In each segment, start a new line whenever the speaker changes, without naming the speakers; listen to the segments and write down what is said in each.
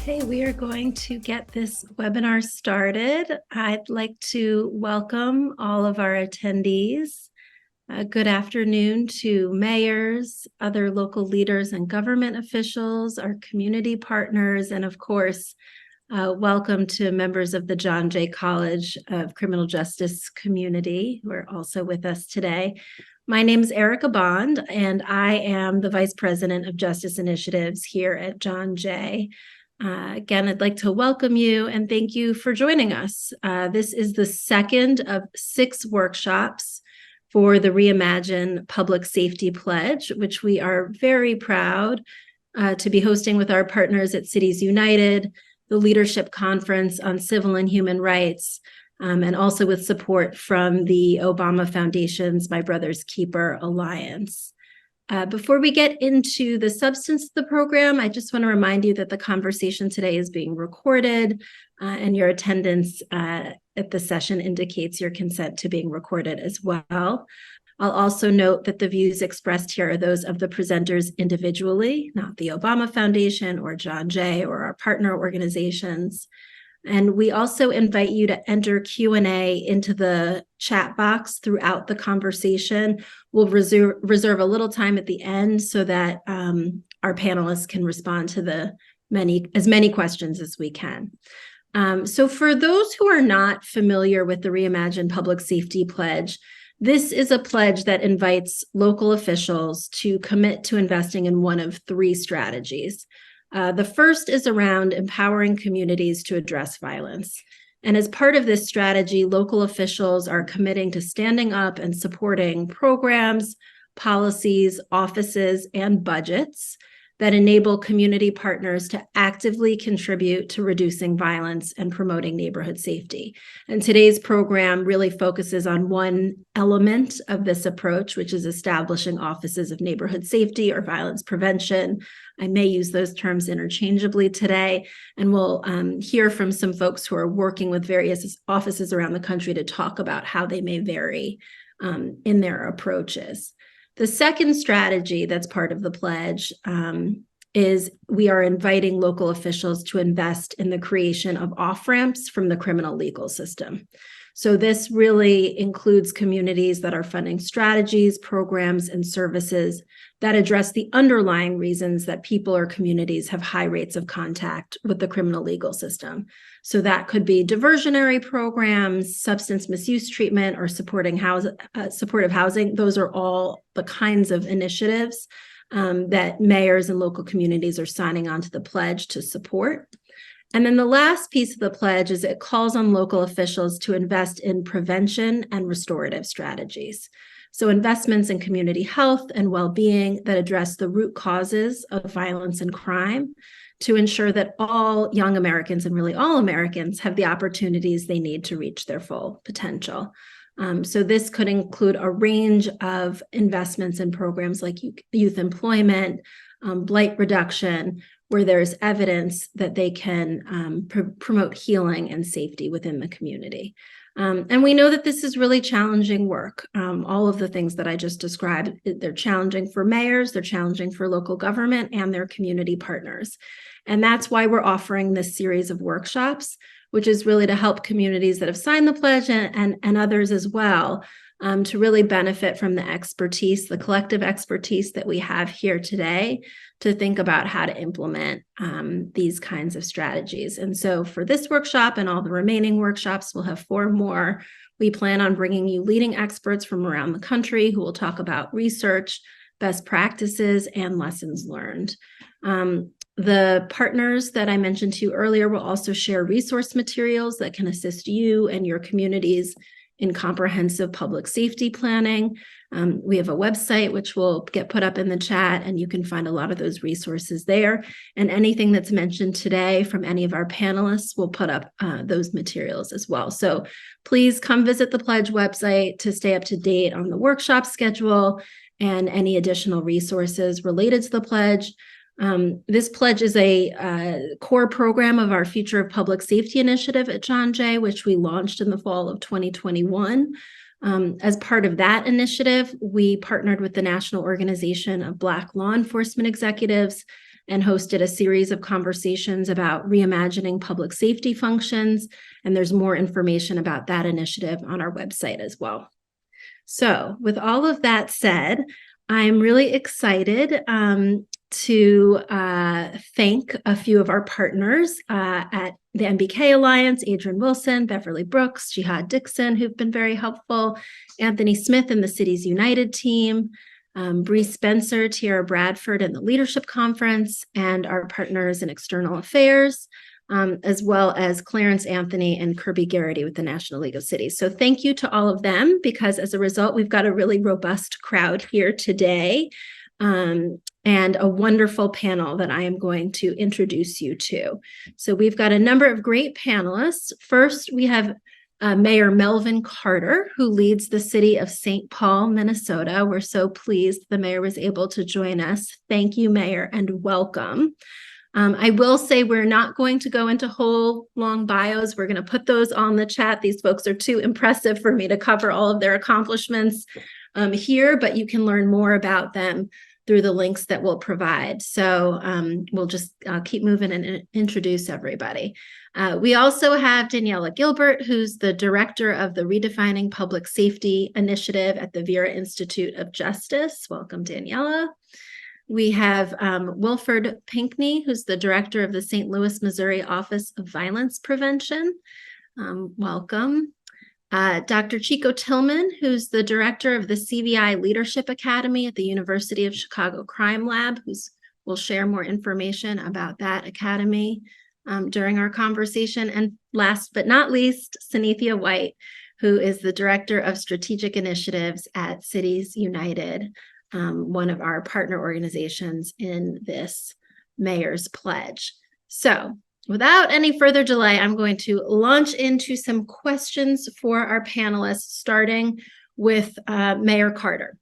Okay, we are going to get this webinar started. I'd like to welcome all of our attendees. Good afternoon to mayors, other local leaders and government officials, our community partners, and of course, welcome to members of the John Jay College of Criminal Justice community who are also with us today. My name is Erica Bond, and I am the Vice President of Justice Initiatives here at John Jay. Again, I'd like to welcome you and thank you for joining us. This is the second of 6 workshops for the Reimagine Public Safety Pledge, which we are very proud to be hosting with our partners at Cities United, the Leadership Conference on Civil and Human Rights, and also with support from the Obama Foundation's My Brother's Keeper Alliance. Before we get into the substance of the program, I just want to remind you that the conversation today is being recorded and your attendance at the session indicates your consent to being recorded as well. I'll also note that the views expressed here are those of the presenters individually, not the Obama Foundation or John Jay or our partner organizations. And we also invite you to enter Q&A into the chat box throughout the conversation. We'll reserve a little time at the end so that our panelists can respond to as many questions as we can. So for those who are not familiar with the Reimagine Public Safety Pledge, this is a pledge that invites local officials to commit to investing in one of 3 strategies. The first is around empowering communities to address violence. And as part of this strategy, local officials are committing to standing up and supporting programs, policies, offices, and budgets that enable community partners to actively contribute to reducing violence and promoting neighborhood safety. And today's program really focuses on one element of this approach, which is establishing offices of neighborhood safety or violence prevention. I may use those terms interchangeably today, and we'll hear from some folks who are working with various offices around the country to talk about how they may vary in their approaches. The second strategy that's part of the pledge is we are inviting local officials to invest in the creation of off-ramps from the criminal legal system. So this really includes communities that are funding strategies, programs, and services that address the underlying reasons that people or communities have high rates of contact with the criminal legal system. So that could be diversionary programs, substance misuse treatment, or supportive housing. Those are all the kinds of initiatives that mayors and local communities are signing on to the pledge to support. And then the last piece of the pledge is it calls on local officials to invest in prevention and restorative strategies. So investments in community health and well-being that address the root causes of violence and crime to ensure that all young Americans and really all Americans have the opportunities they need to reach their full potential. So this could include a range of investments in programs like youth employment, blight reduction, where there's evidence that they can promote healing and safety within the community. And we know that this is really challenging work. All of the things that I just described, they're challenging for mayors, they're challenging for local government and their community partners. And that's why we're offering this series of workshops, which is really to help communities that have signed the pledge and others as well, to really benefit from the expertise, the collective expertise that we have here today to think about how to implement these kinds of strategies. And so for this workshop and all the remaining workshops, we'll have 4 more. We plan on bringing you leading experts from around the country who will talk about research, best practices, and lessons learned. The partners that I mentioned to you earlier will also share resource materials that can assist you and your communities in comprehensive public safety planning. We have a website which will get put up in the chat, and you can find a lot of those resources there. And anything that's mentioned today from any of our panelists will put up those materials as well. So please come visit the Pledge website to stay up to date on the workshop schedule and any additional resources related to the Pledge. This pledge is a core program of our Future of Public Safety initiative at John Jay, which we launched in the fall of 2021. As part of that initiative, we partnered with the National Organization of Black Law Enforcement Executives and hosted a series of conversations about reimagining public safety functions. And there's more information about that initiative on our website as well. So with all of that said, I'm really excited to thank a few of our partners at the MBK Alliance, Adrian Wilson, Beverly Brooks, Jihad Dixon, who've been very helpful, Anthony Smith and the Cities United team, Bree Spencer, Tiara Bradford, and the Leadership Conference, and our partners in External Affairs, as well as Clarence Anthony and Kirby Garrity with the National League of Cities. So thank you to all of them, because as a result, we've got a really robust crowd here today, and a wonderful panel that I am going to introduce you to. So we've got a number of great panelists. First, we have Mayor Melvin Carter, who leads the city of St. Paul, Minnesota. We're so pleased the mayor was able to join us. Thank you, Mayor, and welcome. I will say we're not going to go into whole long bios. We're going to put those on the chat. These folks are too impressive for me to cover all of their accomplishments here, but you can learn more about them through the links that we'll provide. So we'll just keep moving and introduce everybody. We also have Daniela Gilbert, who's the director of the Redefining Public Safety Initiative at the Vera Institute of Justice. Welcome, Daniela. We have Wilford Pinkney, who's the director of the St. Louis, Missouri Office of Violence Prevention. Welcome. Dr. Chico Tillman, who's the director of the CVI Leadership Academy at the University of Chicago Crime Lab, will share more information about that academy during our conversation. And last but not least, Synethia White, who is the director of strategic initiatives at Cities United, one of our partner organizations in this mayor's pledge. So without any further delay, I'm going to launch into some questions for our panelists, starting with Mayor Carter.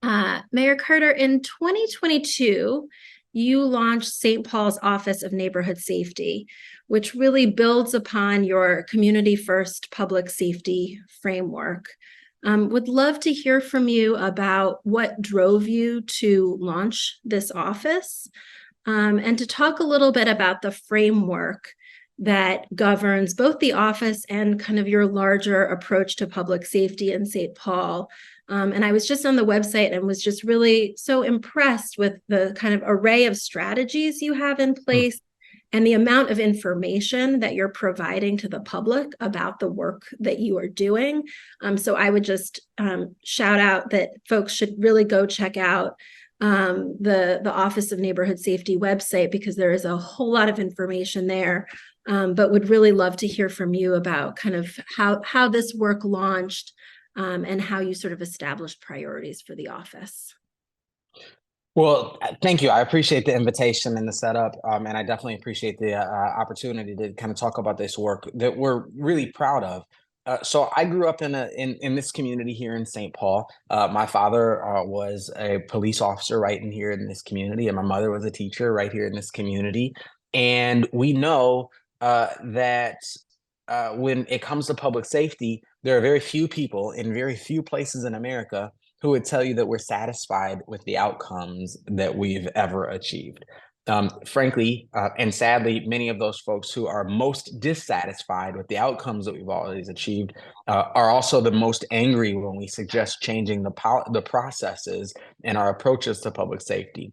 Mayor Carter, in 2022, you launched St. Paul's Office of Neighborhood Safety, which really builds upon your community first public safety framework. Would love to hear from you about what drove you to launch this office, and to talk a little bit about the framework that governs both the office and kind of your larger approach to public safety in St. Paul. And I was just on the website and was just really so impressed with the kind of array of strategies you have in place and the amount of information that you're providing to the public about the work that you are doing. So I would just shout out that folks should really go check out the Office of Neighborhood Safety website, because there is a whole lot of information there, but would really love to hear from you about kind of how this work launched, and how you sort of established priorities for the office.
Well, thank you. I appreciate the invitation and the setup, and I definitely appreciate the opportunity to kind of talk about this work that we're really proud of. So I grew up in this community here in St. Paul. My father was a police officer right in here in this community, and my mother was a teacher right here in this community. And we know that when it comes to public safety, there are very few people in very few places in America who would tell you that we're satisfied with the outcomes that we've ever achieved. Frankly, and sadly, many of those folks who are most dissatisfied with the outcomes that we've always achieved are also the most angry when we suggest changing the processes and our approaches to public safety.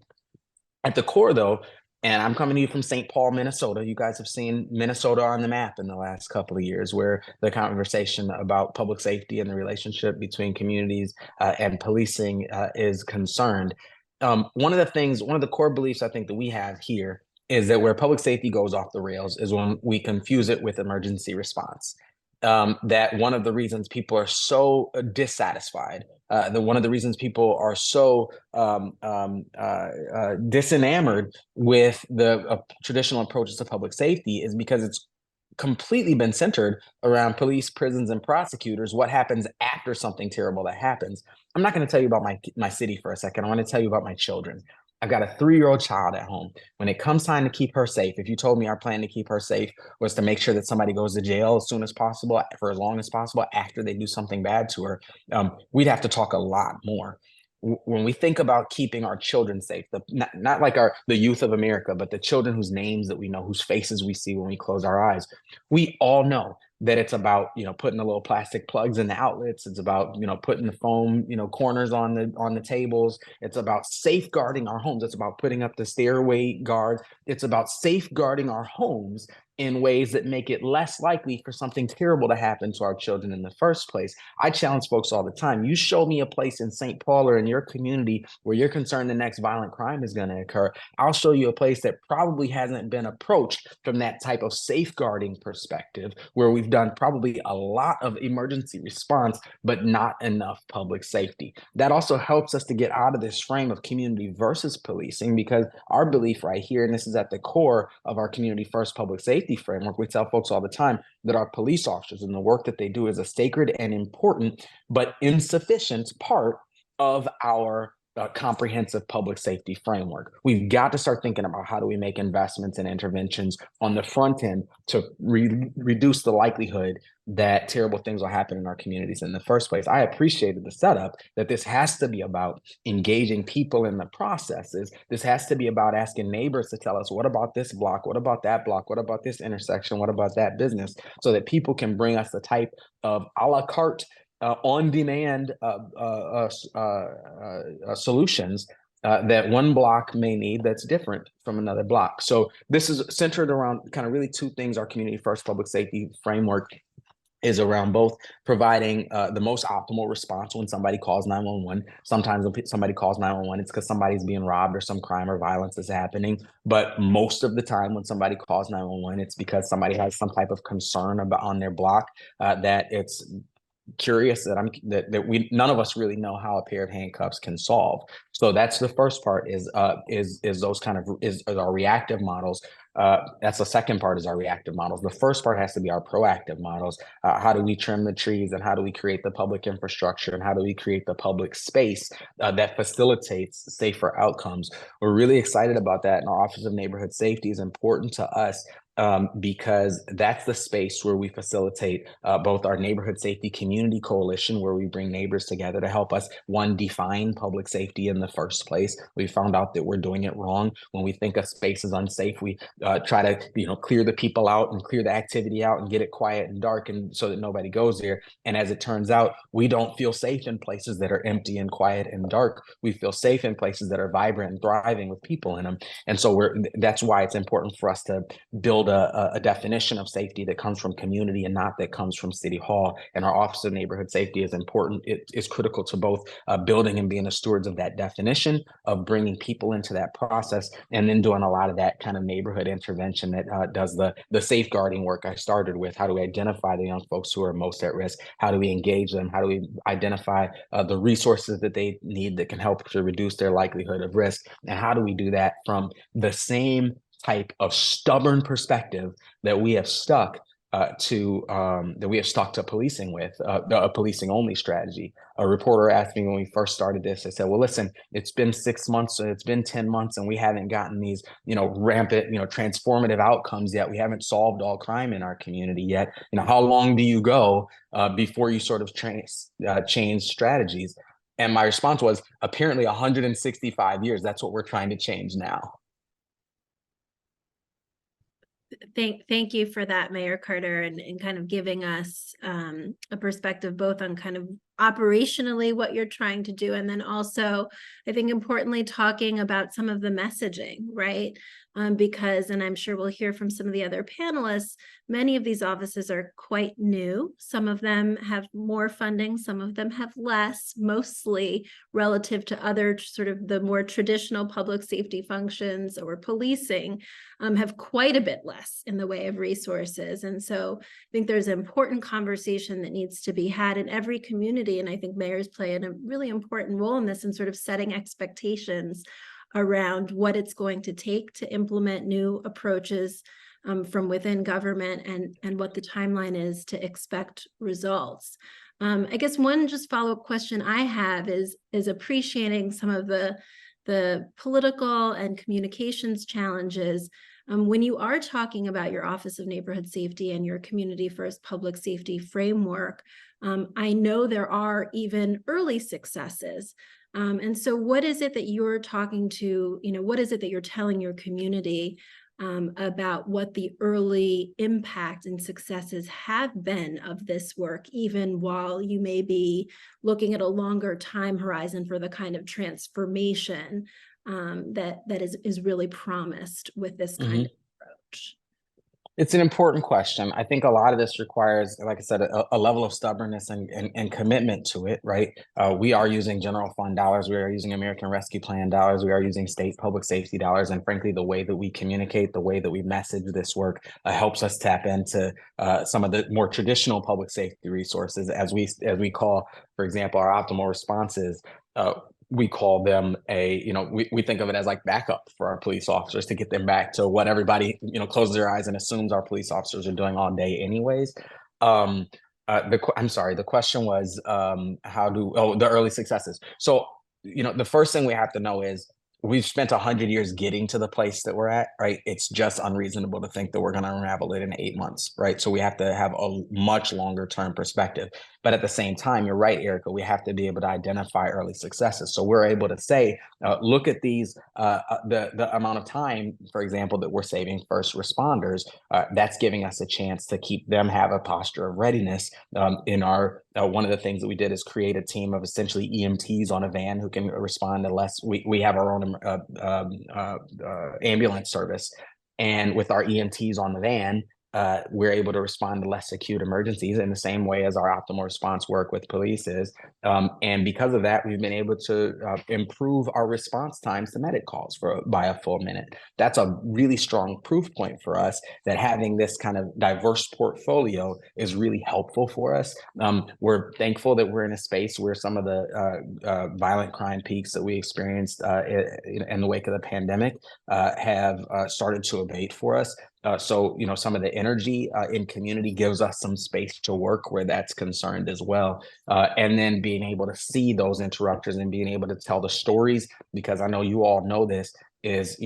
At the core, though, and I'm coming to you from St. Paul, Minnesota. You guys have seen Minnesota on the map in the last couple of years, where the conversation about public safety and the relationship between communities and policing is concerned. One of the core beliefs I think that we have here is that where public safety goes off the rails is when we confuse it with emergency response. That one of the reasons people are so dissatisfied, one of the reasons people are so disenamored with the traditional approaches to public safety is because it's completely been centered around police, prisons, and prosecutors. What happens after something terrible that happens? I'm not going to tell you about my city for a second. I want to tell you about my children. I've got a 3-year-old child at home. When it comes time to keep her safe, if you told me our plan to keep her safe was to make sure that somebody goes to jail as soon as possible, for as long as possible after they do something bad to her, we'd have to talk a lot more. when we think about keeping our children safe, not like the youth of America, but the children whose names that we know, whose faces we see when we close our eyes, we all know that it's about, putting the little plastic plugs in the outlets. It's about, putting the foam, corners on the tables. It's about safeguarding our homes. It's about putting up the stairway guards. It's about safeguarding our homes in ways that make it less likely for something terrible to happen to our children in the first place. I challenge folks all the time. You show me a place in St. Paul or in your community where you're concerned the next violent crime is going to occur. I'll show you a place that probably hasn't been approached from that type of safeguarding perspective, where we've done probably a lot of emergency response, but not enough public safety. That also helps us to get out of this frame of community versus policing, because our belief right here, and this is at the core of our community first public safety framework, we tell folks all the time that our police officers and the work that they do is a sacred and important but insufficient part of our comprehensive public safety framework. We've got to start thinking about how do we make investments and interventions on the front end to reduce the likelihood that terrible things will happen in our communities in the first place. I appreciated the setup that this has to be about engaging people in the processes. This has to be about asking neighbors to tell us, what about this block? What about that block? What about this intersection? What about that business? So that people can bring us the type of a la carte on-demand solutions that one block may need that's different from another block. So this is centered around kind of really two things. Our community first public safety framework is around both providing the most optimal response when somebody calls 911. Sometimes when somebody calls 911, it's because somebody's being robbed or some crime or violence is happening. But most of the time when somebody calls 911, it's because somebody has some type of concern about on their block that it's curious that we none of us really know how a pair of handcuffs can solve. So that's the first part is those kind of is our reactive models. That's the second part is our reactive models. The first part has to be our proactive models. How do we trim the trees, and how do we create the public infrastructure, and how do we create the public space that facilitates safer outcomes? We're really excited about that, and our Office of Neighborhood Safety is important to us because that's the space where we facilitate both our neighborhood safety community coalition, where we bring neighbors together to help us, one, define public safety in the first place. We found out that we're doing it wrong. When we think a space is unsafe, we try to clear the people out and clear the activity out and get it quiet and dark, and so that nobody goes there. And as it turns out, we don't feel safe in places that are empty and quiet and dark. We feel safe in places that are vibrant and thriving with people in them. And so that's why it's important for us to build a definition of safety that comes from community and not that comes from City Hall. And our Office of Neighborhood Safety is important. It is critical to both building and being the stewards of that definition, of bringing people into that process, and then doing a lot of that kind of neighborhood intervention that does the safeguarding work I started with. How do we identify the young folks who are most at risk? How do we engage them? How do we identify the resources that they need that can help to reduce their likelihood of risk? And how do we do that from the same type of stubborn perspective that we have stuck to policing with a policing only strategy? A reporter asked me when we first started this, I said, well, listen, it's been 6 months, it's been 10 months, and we haven't gotten these, rampant, transformative outcomes yet. We haven't solved all crime in our community yet. How long do you go before you sort of change strategies? And my response was, apparently 165 years. That's what we're trying to change now.
Thank you for that, Mayor Carter, and kind of giving us a perspective both on kind of operationally what you're trying to do, and then also, I think importantly, talking about some of the messaging, right? Because, and I'm sure we'll hear from some of the other panelists, many of these offices are quite new. Some of them have more funding, some of them have less, mostly relative to other sort of the more traditional public safety functions or policing, have quite a bit less in the way of resources. And so I think there's an important conversation that needs to be had in every community. And I think mayors play a really important role in this, in sort of setting expectations around what it's going to take to implement new approaches from within government, and what the timeline is to expect results. I guess one just follow-up question I have is appreciating some of the political and communications challenges. When you are talking about your Office of Neighborhood Safety and your Community First Public Safety framework, I know there are even early successes. And so what is it that you're talking to, what is it that you're telling your community about what the early impact and successes have been of this work, even while you may be looking at a longer time horizon for the kind of transformation that is really promised with this kind of approach?
It's an important question. I think a lot of this requires, like I said, a level of stubbornness and commitment to it, right? We are using general fund dollars. We are using American Rescue Plan dollars. We are using state public safety dollars. And frankly, the way that we communicate, the way that we message this work helps us tap into some of the more traditional public safety resources, as we call, for example, our optimal responses. We call them we think of it as like backup for our police officers to get them back to what everybody, closes their eyes and assumes our police officers are doing all day anyways. I'm sorry, the question was the early successes. So, the first thing we have to know is we've spent 100 years getting to the place that we're at, right? It's just unreasonable to think that we're going to unravel it in 8 months, right? So we have to have a much longer term perspective. But at the same time, you're right, Erica, we have to be able to identify early successes. So we're able to say, look at these, the amount of time, for example, that we're saving first responders. That's giving us a chance to keep them have a posture of readiness. In our one of the things that we did is create a team of essentially EMTs on a van who can respond to less. We have our own ambulance service, and with our EMTs on the van, we're able to respond to less acute emergencies in the same way as our optimal response work with police is. And because of that, we've been able to improve our response times to medic calls by a full minute. That's a really strong proof point for us that having this kind of diverse portfolio is really helpful for us. We're thankful that we're in a space where some of the violent crime peaks that we experienced in the wake of the pandemic have started to abate for us. So, some of the energy in community gives us some space to work where that's concerned as well. And then being able to see those interrupters and being able to tell the stories, because I know you all know this, is,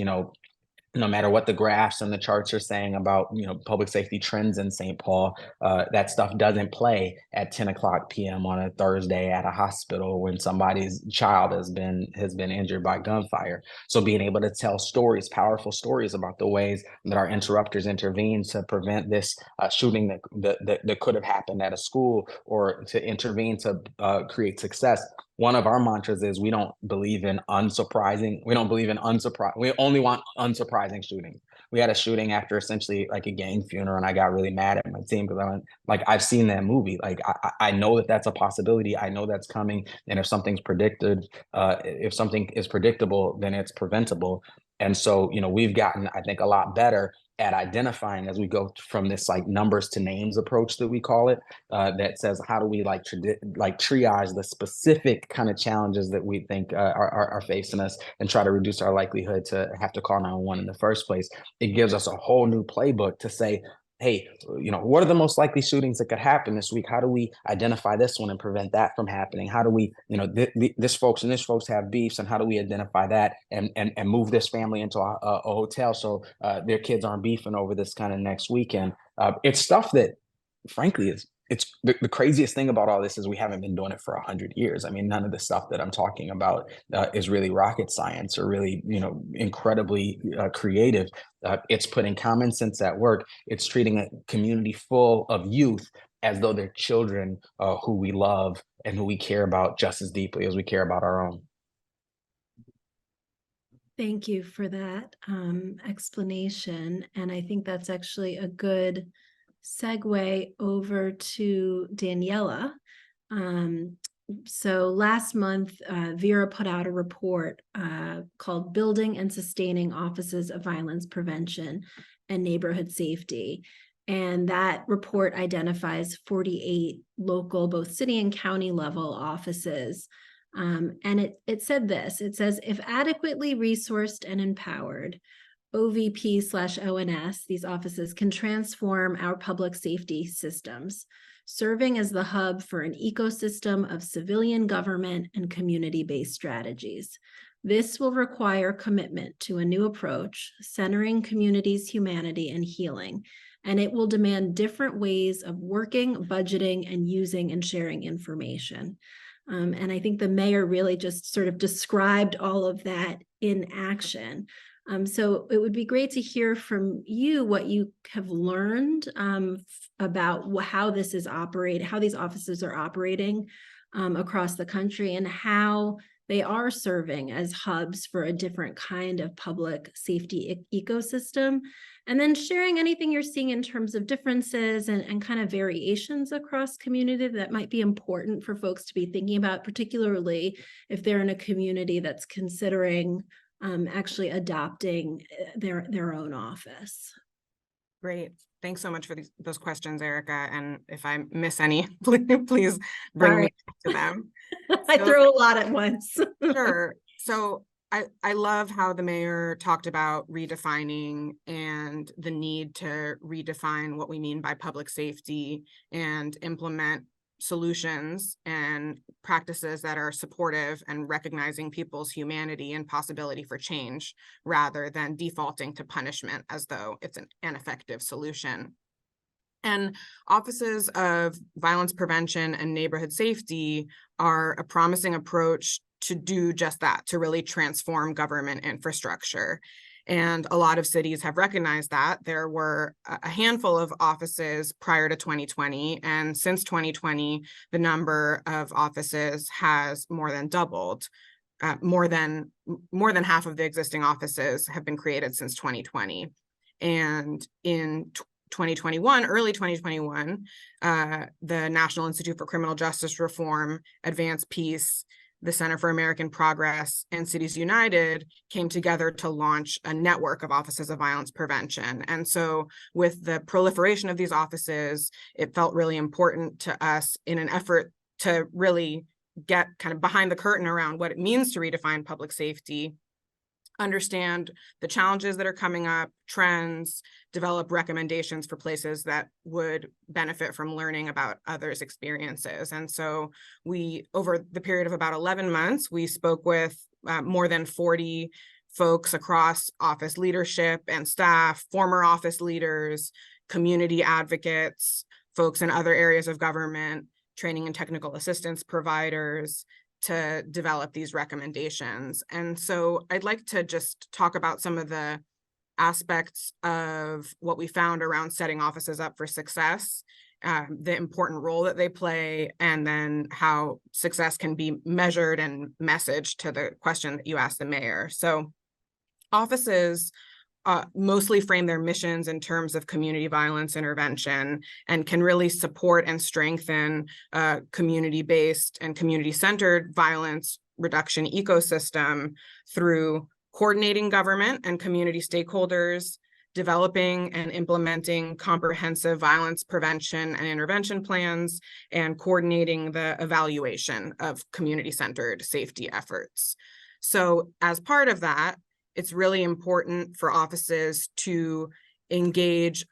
no matter what the graphs and the charts are saying about public safety trends in St. Paul, that stuff doesn't play at 10 o'clock p.m. on a Thursday at a hospital when somebody's child has been injured by gunfire. So being able to tell stories, powerful stories about the ways that our interrupters intervene to prevent this shooting that could have happened at a school, or to intervene to create success. One of our mantras is we don't believe in unsurprising. We don't believe in unsurprising. We only want unsurprising shootings. We had a shooting after essentially like a gang funeral, and I got really mad at my team because I went, like, I've seen that movie. Like, I know that that's a possibility. I know that's coming. And if something's predicted, if something is predictable, then it's preventable. And so, we've gotten, I think, a lot better at identifying as we go from this like numbers to names approach that we call it, that says how do we triage the specific kind of challenges that we think are facing us and try to reduce our likelihood to have to call 911 in the first place. It gives us a whole new playbook to say, hey, what are the most likely shootings that could happen this week? How do we identify this one and prevent that from happening? How do we, this folks and this folks have beefs, and how do we identify that and move this family into a hotel so their kids aren't beefing over this kind of next weekend? It's stuff that, frankly, it's the craziest thing about all this is we haven't been doing it for 100 years. I mean, none of the stuff that I'm talking about is really rocket science or really, incredibly creative. It's putting common sense at work. It's treating a community full of youth as though they're children who we love and who we care about just as deeply as we care about our own.
Thank you for that explanation. And I think that's actually a good segue over to Daniela. So last month, Vera put out a report called Building and Sustaining Offices of Violence Prevention and Neighborhood Safety. And that report identifies 48 local, both city and county level offices. And it said this, it says, if adequately resourced and empowered, OVP/ONS, these offices can transform our public safety systems, serving as the hub for an ecosystem of civilian government and community-based strategies. This will require commitment to a new approach, centering communities' humanity and healing, and it will demand different ways of working, budgeting, and using and sharing information. And I think the mayor really just sort of described all of that in action. So it would be great to hear from you what you have learned about how this is operating, how these offices are operating across the country, and how they are serving as hubs for a different kind of public safety ecosystem. And then sharing anything you're seeing in terms of differences and kind of variations across community that might be important for folks to be thinking about, particularly if they're in a community that's considering actually adopting their own office.
Great. Thanks so much for those questions, Erica. And if I miss any, please bring me back to them.
I throw a lot at once.
Sure. So I love how the mayor talked about redefining and the need to redefine what we mean by public safety and implement solutions and practices that are supportive and recognizing people's humanity and possibility for change rather than defaulting to punishment as though it's an effective solution. And offices of violence prevention and neighborhood safety are a promising approach to do just that, to really transform government infrastructure. And a lot of cities have recognized that. There were a handful of offices prior to 2020, and since 2020, the number of offices has more than doubled. More than half of the existing offices have been created since 2020. And in 2021, early 2021, the National Institute for Criminal Justice Reform, Advanced Peace, the Center for American Progress, and Cities United came together to launch a network of offices of violence prevention. And so with the proliferation of these offices, it felt really important to us in an effort to really get kind of behind the curtain around what it means to redefine public safety, understand the challenges that are coming up, trends, develop recommendations for places that would benefit from learning about others' experiences. And so we, over the period of about 11 months, we spoke with more than 40 folks across office leadership and staff, former office leaders, community advocates, folks in other areas of government, training and technical assistance providers, to develop these recommendations. And so I'd like to just talk about some of the aspects of what we found around setting offices up for success, the important role that they play, and then how success can be measured and messaged to the question that you asked the mayor. So offices mostly frame their missions in terms of community violence intervention and can really support and strengthen community-based and community-centered violence reduction ecosystem through coordinating government and community stakeholders, developing and implementing comprehensive violence prevention and intervention plans, and coordinating the evaluation of community-centered safety efforts. So as part of that, it's really important for offices to engage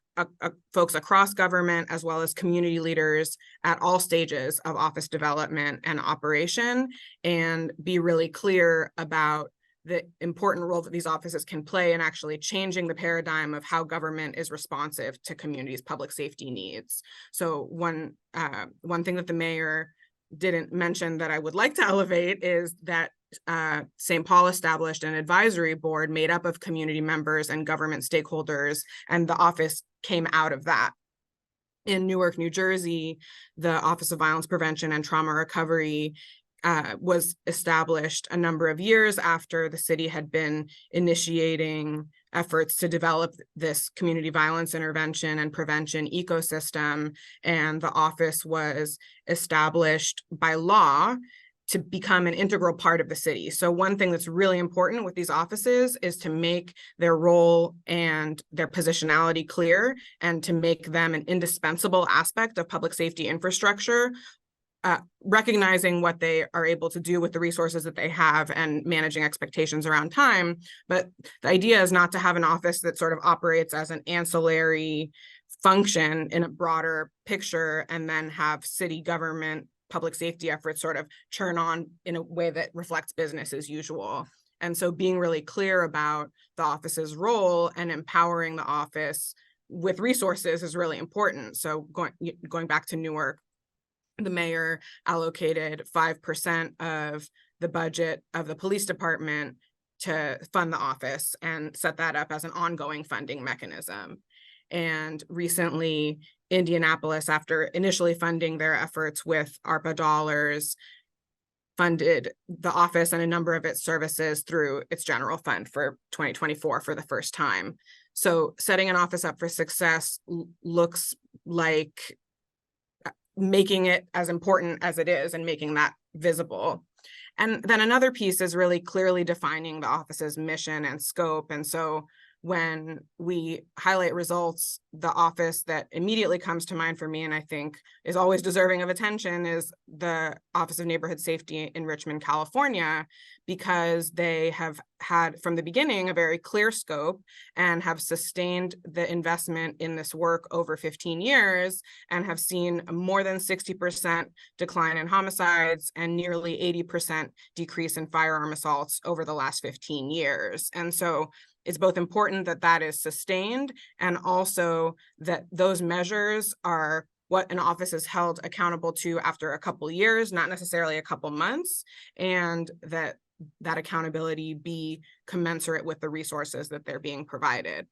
folks across government as well as community leaders at all stages of office development and operation, and be really clear about the important role that these offices can play in actually changing the paradigm of how government is responsive to communities' public safety needs. So one thing that the mayor didn't mention that I would like to elevate is that St. Paul established an advisory board made up of community members and government stakeholders, and the office came out of that. In Newark, New Jersey, the Office of Violence Prevention and Trauma Recovery was established a number of years after the city had been initiating efforts to develop this community violence intervention and prevention ecosystem, and the office was established by law to become an integral part of the city. So one thing that's really important with these offices is to make their role and their positionality clear and to make them an indispensable aspect of public safety infrastructure, recognizing what they are able to do with the resources that they have and managing expectations around time. But the idea is not to have an office that sort of operates as an ancillary function in a broader picture and then have city government public safety efforts sort of churn on in a way that reflects business as usual. And so being really clear about the office's role and empowering the office with resources is really important. So going back to Newark, the mayor allocated 5% of the budget of the police department to fund the office and set that up as an ongoing funding mechanism. And recently, Indianapolis, after initially funding their efforts with ARPA dollars, funded the office and a number of its services through its general fund for 2024 for the first time. So setting an office up for success looks like making it as important as it is and making that visible. And then another piece is really clearly defining the office's mission and scope. And so when we highlight results, the office that immediately comes to mind for me, and I think is always deserving of attention, is the Office of Neighborhood Safety in Richmond, California, because they have had from the beginning a very clear scope and have sustained the investment in this work over 15 years and have seen a more than 60% decline in homicides and nearly 80% decrease in firearm assaults over the last 15 years. And so it's both important that that is sustained and also that those measures are what an office is held accountable to after a couple years, not necessarily a couple months, and that accountability be commensurate with the resources that they're being provided.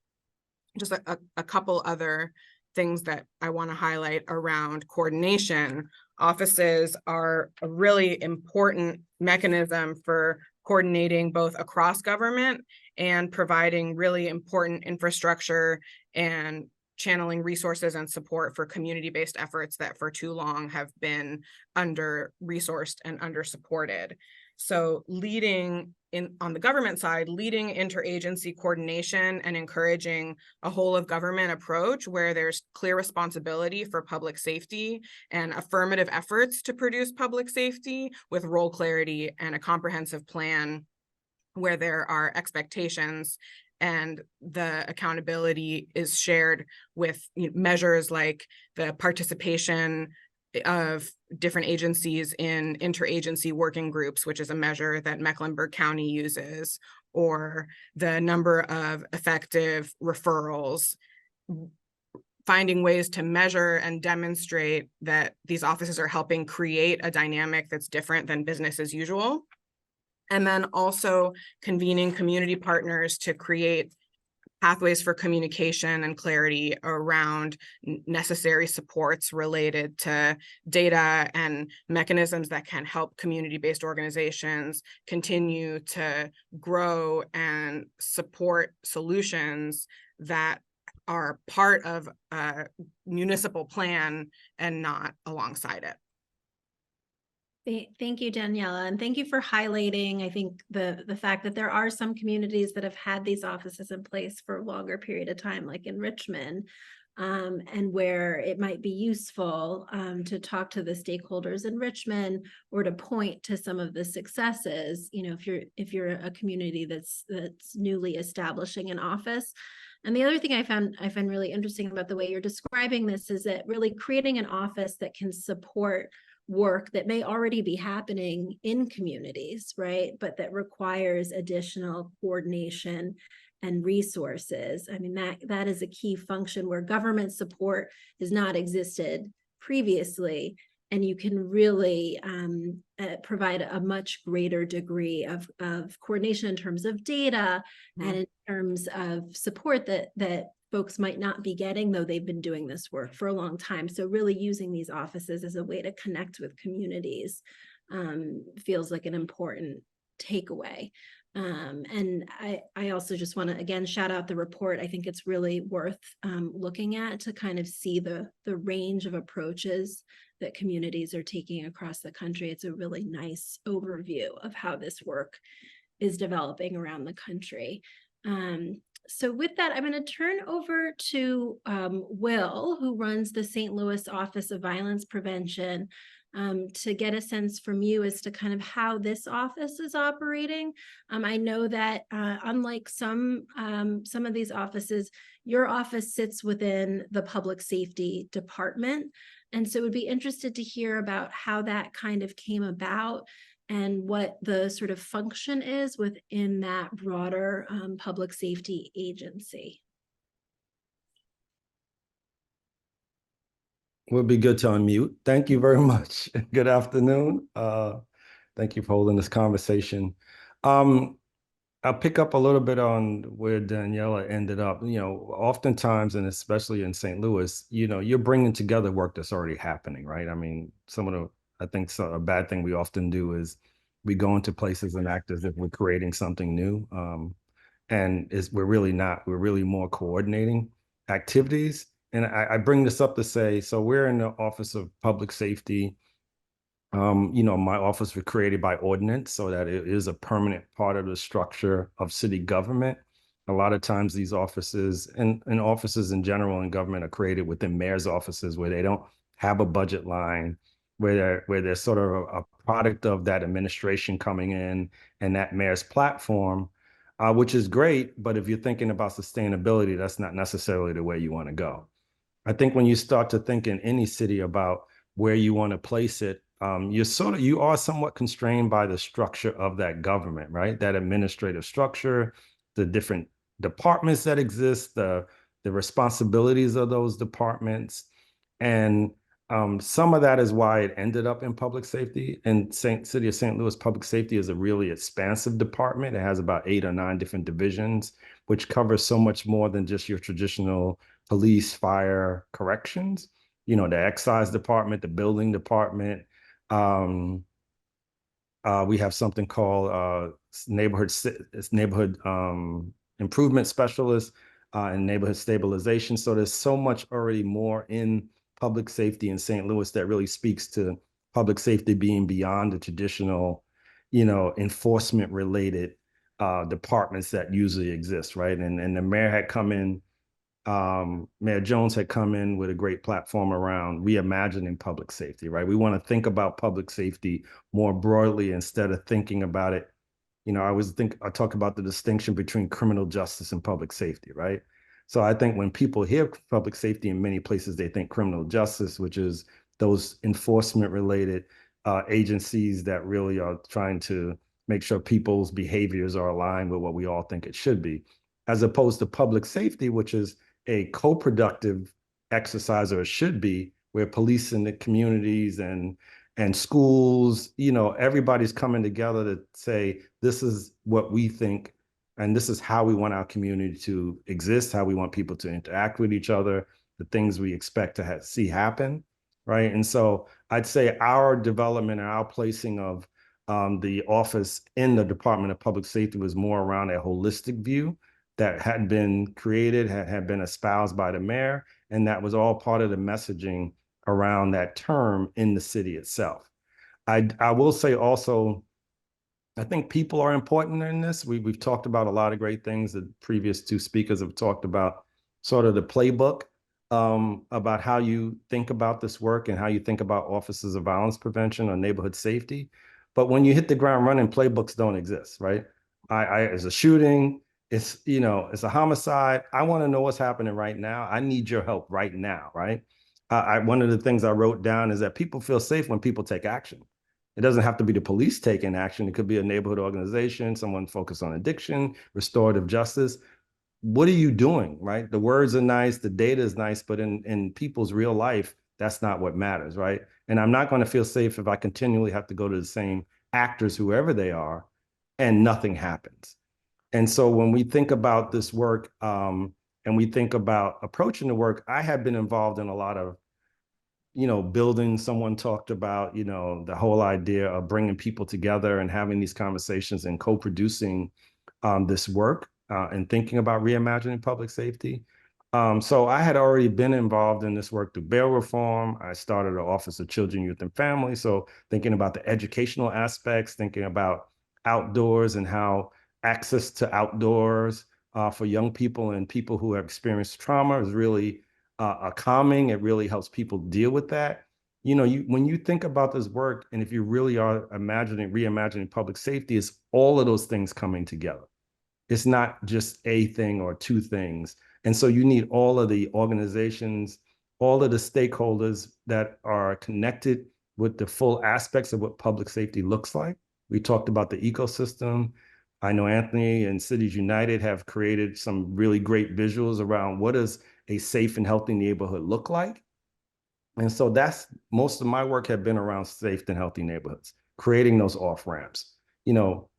Just a couple other things that I want to highlight around coordination. Offices are a really important mechanism for coordinating both across government and providing really important infrastructure and channeling resources and support for community-based efforts that for too long have been under-resourced and under-supported. So leading on the government side, leading interagency coordination and encouraging a whole of government approach where there's clear responsibility for public safety and affirmative efforts to produce public safety with role clarity and a comprehensive plan where there are expectations and the accountability is shared with measures like the participation of different agencies in interagency working groups, which is a measure that Mecklenburg County uses, or the number of effective referrals, finding ways to measure and demonstrate that these offices are helping create a dynamic that's different than business as usual. And then also convening community partners to create pathways for communication and clarity around necessary supports related to data and mechanisms that can help community-based organizations continue to grow and support solutions that are part of a municipal plan and not alongside it.
Thank you, Daniela, and thank you for highlighting, I think, the fact that there are some communities that have had these offices in place for a longer period of time, like in Richmond, and where it might be useful to talk to the stakeholders in Richmond or to point to some of the successes, if you're a community that's newly establishing an office. And the other thing I find really interesting about the way you're describing this is that really creating an office that can support work that may already be happening in communities, right? But that requires additional coordination and resources. I mean, that is a key function where government support has not existed previously, and you can really provide a much greater degree of coordination in terms of data and in terms of support that folks might not be getting, though they've been doing this work for a long time. So really using these offices as a way to connect with communities feels like an important takeaway. And I also just want to, again, shout out the report. I think it's really worth looking at to kind of see the range of approaches that communities are taking across the country. It's a really nice overview of how this work is developing around the country. So with that, I'm going to turn over to Will, who runs the St. Louis Office of Violence Prevention, to get a sense from you as to kind of how this office is operating. I know that unlike some of these offices, your office sits within the public safety department. And so would be interested to hear about how that kind of came about and what the sort of function is within that broader public safety agency.
Would be good to unmute. Thank you very much. Good afternoon. Thank you for holding this conversation. Um, I'll pick up a little bit on where Daniela ended up. Oftentimes, and especially in St. Louis, you're bringing together work that's already happening, right? I mean, I think a bad thing we often do is we go into places and act as if we're creating something new. We're really not. We're really more coordinating activities. And I bring this up to say, so we're in the Office of Public Safety. My office was created by ordinance so that it is a permanent part of the structure of city government. A lot of times these offices and offices in general in government are created within mayor's offices where they don't have a budget line, where they're sort of a product of that administration coming in and that mayor's platform, which is great. But if you're thinking about sustainability, that's not necessarily the way you want to go. I think when you start to think in any city about where you want to place it, you are somewhat constrained by the structure of that government, right? That administrative structure, the different departments that exist, the responsibilities of those departments. And some of that is why it ended up in public safety. And City of St. Louis Public Safety is a really expansive department. It has about 8 or 9 different divisions, which covers so much more than just your traditional police, fire, corrections. The excise department, the building department. We have something called neighborhood improvement specialist and neighborhood stabilization. So there's so much already more in public safety in St. Louis that really speaks to public safety being beyond the traditional, enforcement related departments that usually exist, right? And the mayor had come in. Mayor Jones had come in with a great platform around reimagining public safety, right? We want to think about public safety more broadly instead of thinking about it. I talk about the distinction between criminal justice and public safety, right? So I think when people hear public safety in many places, they think criminal justice, which is those enforcement related agencies that really are trying to make sure people's behaviors are aligned with what we all think it should be, as opposed to public safety, which is a co-productive exercise, or it should be, where police in the communities and schools, everybody's coming together to say, this is what we think, and this is how we want our community to exist, how we want people to interact with each other, the things we expect to see happen, right? And so I'd say our development and our placing of the office in the Department of Public Safety was more around a holistic view that had been created, had been espoused by the mayor, and that was all part of the messaging around that term in the city itself. I will say also, I think people are important in this. We've talked about a lot of great things. The previous 2 speakers have talked about sort of the playbook, about how you think about this work and how you think about offices of violence prevention or neighborhood safety. But when you hit the ground running, playbooks don't exist, right? As a shooting, it's a homicide. I want to know what's happening right now. I need your help right now, right? One of the things I wrote down is that people feel safe when people take action. It doesn't have to be the police taking action. It could be a neighborhood organization, someone focused on addiction, restorative justice. What are you doing, right? The words are nice, the data is nice, but in people's real life, that's not what matters, right? And I'm not going to feel safe if I continually have to go to the same actors, whoever they are, and nothing happens. And so when we think about this work, and we think about approaching the work, I have been involved in a lot of, building. Someone talked about, the whole idea of bringing people together and having these conversations and co-producing this work and thinking about reimagining public safety. So I had already been involved in this work through bail reform. I started the Office of Children, Youth, and Family. So thinking about the educational aspects, thinking about outdoors and how access to outdoors for young people and people who have experienced trauma is really calming. It really helps people deal with that. When you think about this work, and if you really are reimagining public safety, it's all of those things coming together. It's not just a thing or 2 things. And so you need all of the organizations, all of the stakeholders that are connected with the full aspects of what public safety looks like. We talked about the ecosystem. I know Anthony and Cities United have created some really great visuals around what does a safe and healthy neighborhood look like. And so that's most of my work had been around safe and healthy neighborhoods, creating those off ramps. You know,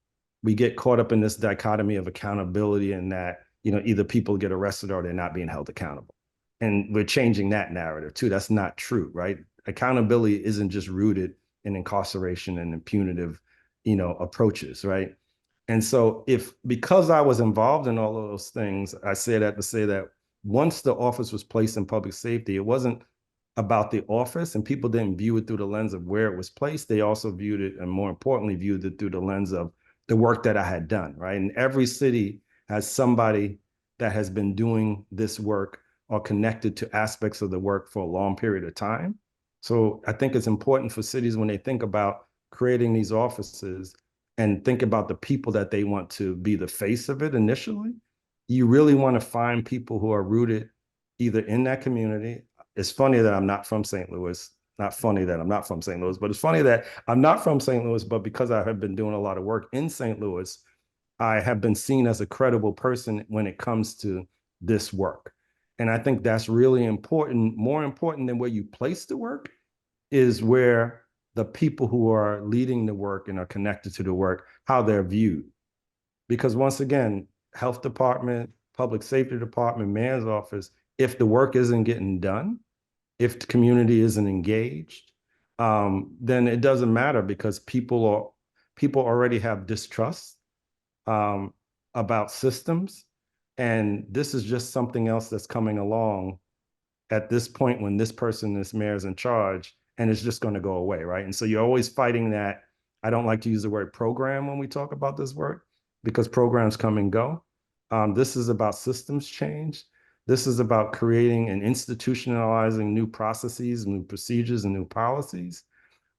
we get caught up in this dichotomy of accountability and that, you know, either people get arrested or they're not being held accountable. And we're changing that narrative too. That's not true, right? Accountability isn't just rooted in incarceration and in punitive, you know, approaches, right? And so because I was involved in all of those things, I say that to say that once the office was placed in public safety, it wasn't about the office, and people didn't view it through the lens of where it was placed. They also viewed it, and more importantly, viewed it through the lens of the work that I had done, right? And every city has somebody that has been doing this work or connected to aspects of the work for a long period of time. So I think it's important for cities when they think about creating these offices and think about the people that they want to be the face of it initially. You really want to find people who are rooted either in that community. It's funny that I'm not from St. Louis. Not funny that I'm not from St. Louis, but it's funny that I'm not from St. Louis, but because I have been doing a lot of work in St. Louis, I have been seen as a credible person when it comes to this work. And I think that's really important. More important than where you place the work is where the people who are leading the work and are connected to the work, how they're viewed. Because once again, health department, public safety department, mayor's office, if the work isn't getting done, if the community isn't engaged, then it doesn't matter because people already have distrust about systems. And this is just something else that's coming along at this point when this person, this mayor, is in charge, and it's just going to go away, right? And so you're always fighting that. I don't like to use the word program when we talk about this work because programs come and go. This is about systems change. This is about creating and institutionalizing new processes, new procedures, and new policies.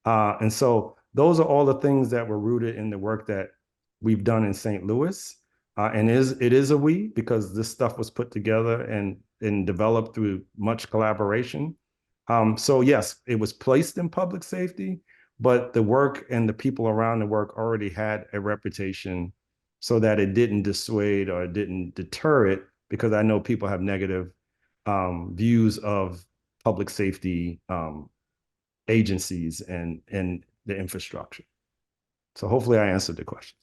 And so those are all the things that were rooted in the work that we've done in St. Louis. And it is a we, because this stuff was put together and developed through much collaboration. So yes, it was placed in public safety, but the work and the people around the work already had a reputation so that it didn't dissuade or it didn't deter it, because I know people have negative views of public safety agencies and the infrastructure. So hopefully I answered the question.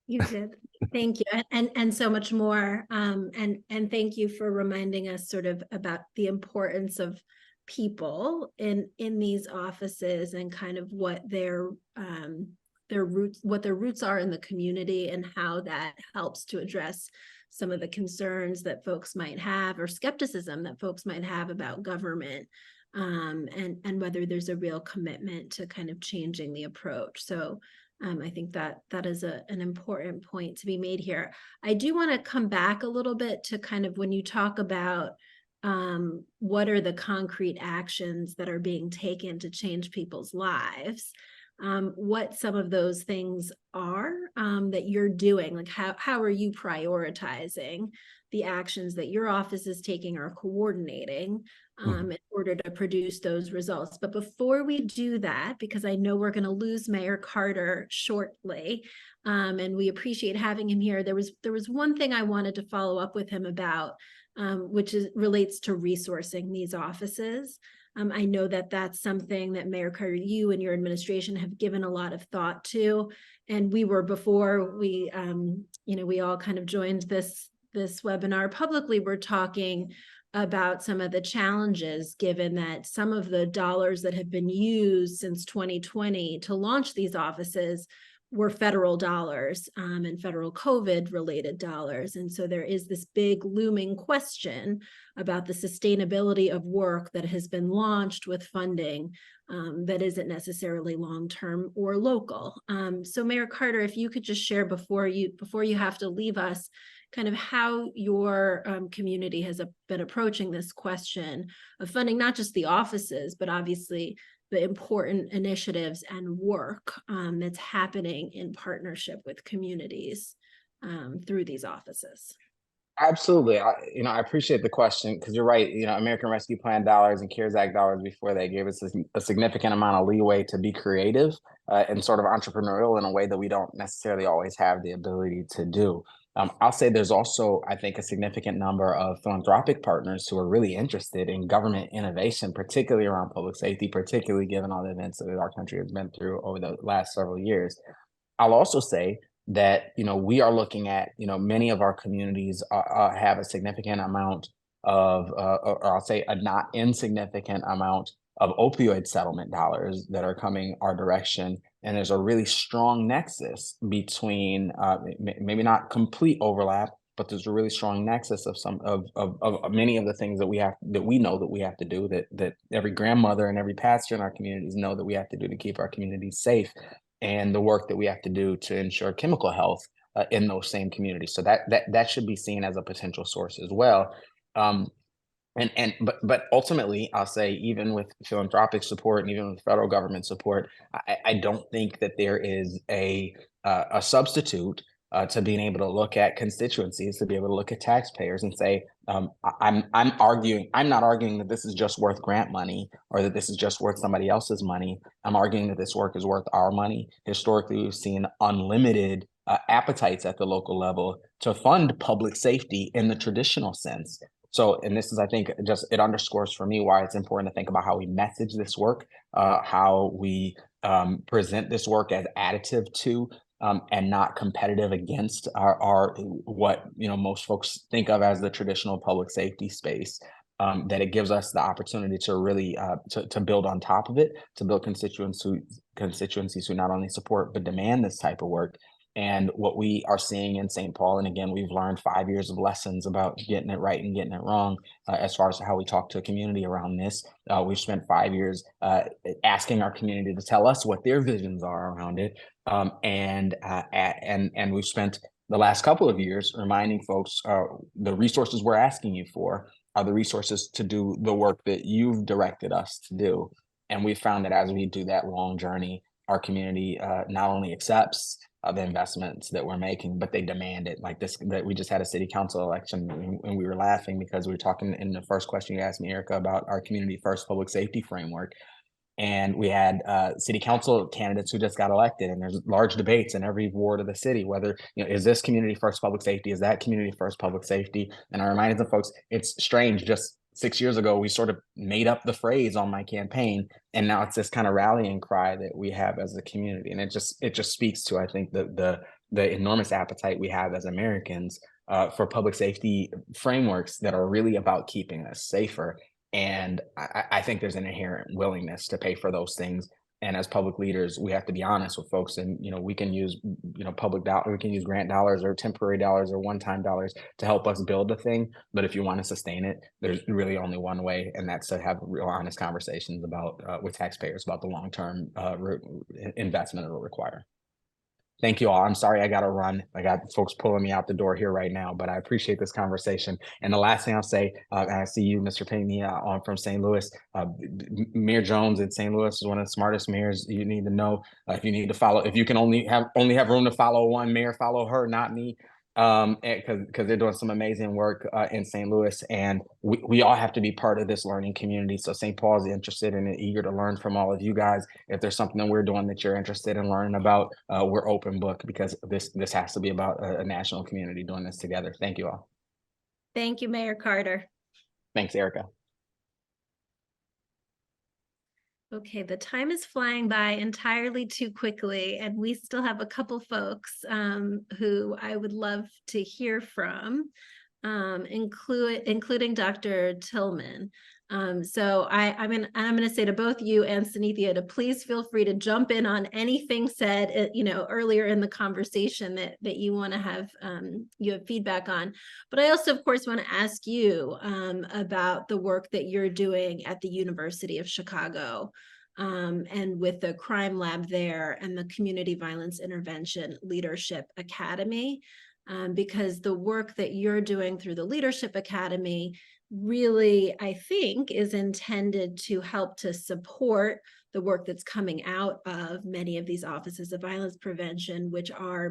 You did. Thank you. And so much more. And thank you for reminding us sort of about the importance of people in these offices and kind of what their roots are in the community and how that helps to address some of the concerns that folks might have or skepticism that folks might have about government, and whether there's a real commitment to kind of changing the approach. So I think that is an important point to be made here. I do want to come back a little bit to kind of when you talk about what are the concrete actions that are being taken to change people's lives, what some of those things are that you're doing, like how are you prioritizing the actions that your office is taking or coordinating in order to produce those results. But before we do that, because I know we're going to lose Mayor Carter shortly, and we appreciate having him here, there was one thing I wanted to follow up with him about, which relates to resourcing these offices. I know that that's something that Mayor Carter, you and your administration have given a lot of thought to, and we were before we, we all kind of joined this webinar publicly. We're talking about some of the challenges, given that some of the dollars that have been used since 2020 to launch these offices were federal dollars and federal COVID related dollars. And so there is this big looming question about the sustainability of work that has been launched with funding that isn't necessarily long-term or local. So Mayor Carter, if you could just share before you have to leave us, kind of how your community has been approaching this question of funding, not just the offices, but obviously the important initiatives and work that's happening in partnership with communities through these offices.
Absolutely. I appreciate the question because you're right. American Rescue Plan dollars and CARES Act dollars before they gave us a significant amount of leeway to be creative and sort of entrepreneurial in a way that we don't necessarily always have the ability to do. I'll say there's also, I think, a significant number of philanthropic partners who are really interested in government innovation, particularly around public safety, particularly given all the events that our country has been through over the last several years. I'll also say that, we are looking at, many of our communities have a significant amount of, or I'll say a not insignificant amount of opioid settlement dollars that are coming our direction. And there's a really strong nexus between, maybe not complete overlap, but there's a really strong nexus of some of many of the things that we know that we have to do, that every grandmother and every pastor in our communities know that we have to do to keep our communities safe, and the work that we have to do to ensure chemical health in those same communities. So that should be seen as a potential source as well. But ultimately, I'll say, even with philanthropic support and even with federal government support, I don't think that there is a substitute to being able to look at constituencies, to be able to look at taxpayers and say, I'm not arguing that this is just worth grant money or that this is just worth somebody else's money. I'm arguing that this work is worth our money. Historically, we've seen unlimited appetites at the local level to fund public safety in the traditional sense. So, and this is, I think, it underscores for me why it's important to think about how we message this work, how we present this work as additive to and not competitive against our what most folks think of as the traditional public safety space. That it gives us the opportunity to really to build on top of it, to build constituencies who not only support but demand this type of work. And what we are seeing in St. Paul, and again, we've learned 5 years of lessons about getting it right and getting it wrong as far as how we talk to a community around this. We've spent 5 years asking our community to tell us what their visions are around it. And we've spent the last couple of years reminding folks the resources we're asking you for are the resources to do the work that you've directed us to do. And we found that as we do that long journey, our community not only accepts the investments that we're making, but they demand it. Like this, that we just had a city council election, and we were laughing because we were talking in the first question you asked me, Erica, about our community first public safety framework. And we had city council candidates who just got elected, and there's large debates in every ward of the city, whether, is this community first public safety? Is that community first public safety? And I reminded the folks, it's strange, just 6 years ago, we sort of made up the phrase on my campaign, and now it's this kind of rallying cry that we have as a community. And it just speaks to, I think, the enormous appetite we have as Americans for public safety frameworks that are really about keeping us safer. And I think there's an inherent willingness to pay for those things. And as public leaders, we have to be honest with folks. And, we can use, we can use grant dollars or temporary dollars or one-time dollars to help us build a thing. But if you want to sustain it, there's really only one way, and that's to have real honest conversations about with taxpayers about the long-term investment it'll require. Thank you all. I'm sorry I got to run. I got folks pulling me out the door here right now, but I appreciate this conversation. And the last thing I'll say, and I see you, Mr. Pena, on from St. Louis. Mayor Jones in St. Louis is one of the smartest mayors you need to know. If you need to follow, if you can only have room to follow one mayor, follow her, not me. Because they're doing some amazing work in St. Louis, and we all have to be part of this learning community. So St. Paul is interested and eager to learn from all of you guys. If there's something that we're doing that you're interested in learning about, we're open book, because this has to be about a national community doing this together. Thank you all.
Thank you, Mayor Carter.
Thanks, Erica.
Okay, the time is flying by entirely too quickly, and we still have a couple folks who I would love to hear from, including Dr. Tillman. So I'm going to say to both you and Synethia to please feel free to jump in on anything said, earlier in the conversation that you want to have you have feedback on. But I also, of course, want to ask you about the work that you're doing at the University of Chicago and with the crime lab there and the Community Violence Intervention Leadership Academy, because the work that you're doing through the Leadership Academy really, I think, is intended to help to support the work that's coming out of many of these offices of violence prevention,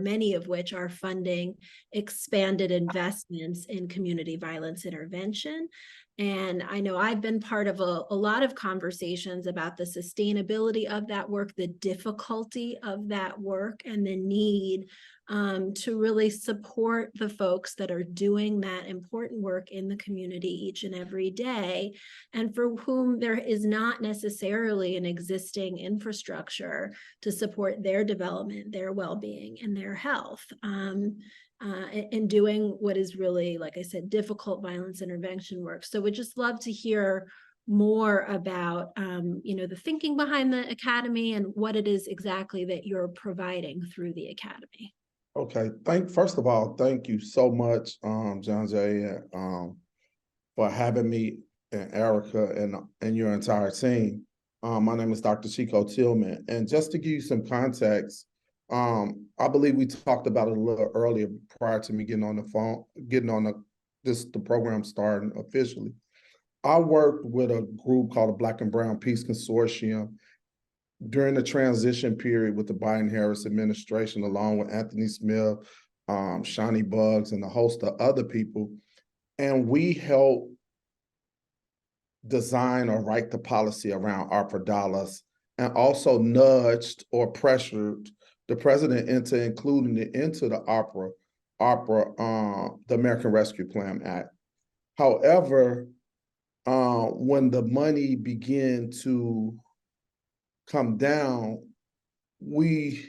many of which are funding expanded investments in community violence intervention. And I know I've been part of a lot of conversations about the sustainability of that work, the difficulty of that work, and the need to really support the folks that are doing that important work in the community each and every day, and for whom there is not necessarily an existing infrastructure to support their development, their well-being, and their health. And doing what is really, like I said, difficult violence intervention work. So we'd just love to hear more about the thinking behind the Academy and what it is exactly that you're providing through the Academy.
Okay, first of all, thank you so much, John Jay, for having me and Erica and your entire team. My name is Dr. Chico Tillman, and just to give you some context, I believe we talked about it a little earlier prior to me getting on the phone, the program starting officially. I worked with a group called the Black and Brown Peace Consortium during the transition period with the Biden-Harris administration, along with Anthony Smith, Shawnee Buggs, and a host of other people. And we helped design or write the policy around ARPA dollars, and also nudged or pressured the president into including it into the the American Rescue Plan Act. However, when the money began to come down, we